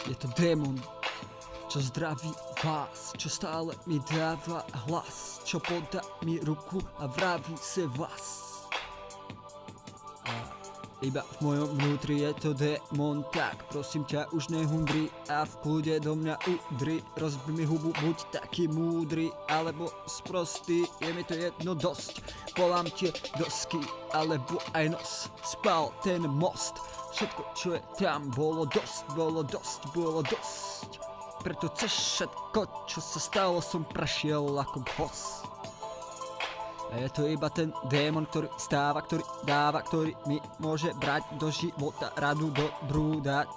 Je to démon, čo zdraví vás, čo stále mi dáva hlas, čo podá mi ruku a vraví se vás. A iba v mojom vnútri je to démon, tak prosím ťa už nehundri a v kľude do mňa udri. Rozbi mi hubu, buď taký múdry alebo sprostý, je mi to jedno dosť. Polám tie dosky alebo aj nos, spal ten most. Všetko čo je tam bolo dosť. Preto cez všetko čo sa stalo som prešiel ako host. A je to iba ten démon, ktorý stáva, ktorý dáva, ktorý mi môže brať do života radu dobrú dať.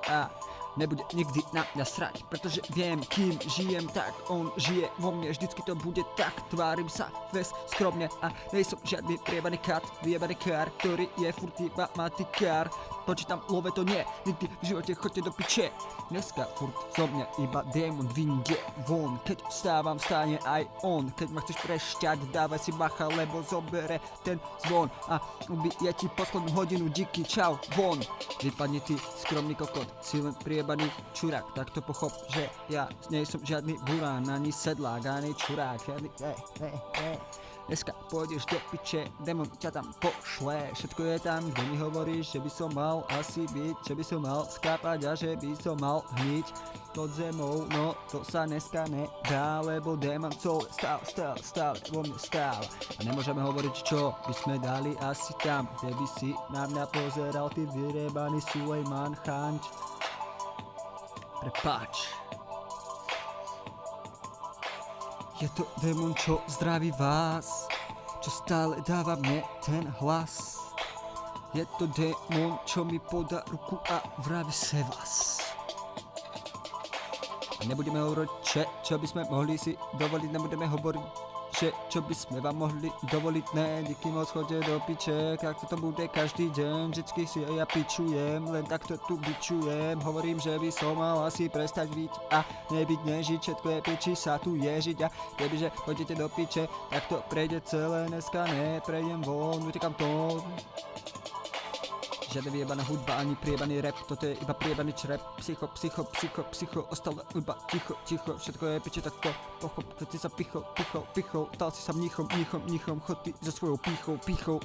A nebude nikdy na mňa srať, pretože viem, kým žijem, tak on žije vo mne. Vždycky to bude tak, tvárim sa ves skromne a nejsom žiadny priebaný kat, vyjebaný kár, ktorý je furt iba matikár. Počítam love to nie, nikdy v živote choďte do piče. Dneska furt zo mňa iba démon vyjde von. Keď vstávam, vstane aj on. Keď ma chceš prešťať, dávaj si bacha, lebo zobere ten zvon a ubije ti poslednú hodinu, díky, čau, von. Vypadni ty, skromný kokot, si len priebaný čurák. Tak to pochop, že ja nie som žiadny burán, ani sedlák, ani čurák, žiadny Dneska pôjdeš do piče, démon ťa tam pošle. Všetko je tam, kde mi hovoríš, že by som mal asi byť, že by som mal skápať a že by som mal hniť pod zemou. No to sa dneska nedá, lebo démon stále vo mne stále. A nemôžeme hovoriť, čo by sme dali asi tam, kde by si na mňa pozeral, ty vyrebaný Sulejman Chanč. Prepáč. Je to démon, čo zdraví vás, čo stále dáva mne ten hlas. Je to démon, čo mi podá ruku a vraví se vás. A nebudeme hovoriť, čo by sme mohli si dovoliť, nebudeme hovoriť, čo by sme vám mohli dovoliť, ne, díky moc chodte do piče, ak to bude každý deň, vždycky si ja pičujem, len takto tu bičujem, hovorím, že by som mal asi prestať byť a nebyť nežiť, všetko je piči, sa tu ježiť a kebyže chodíte do piče, tak to prejde celé, dneska neprejdem von, utekam to. Žiadna vyjebaná hudba, ani priebaný rap, toto je iba priebaný črep. Psycho, ostalo iba ticho, všetko je piče, tak to pochop, keď si sa pichol, stal si sa mníchom, chod ty so svojou pýchou.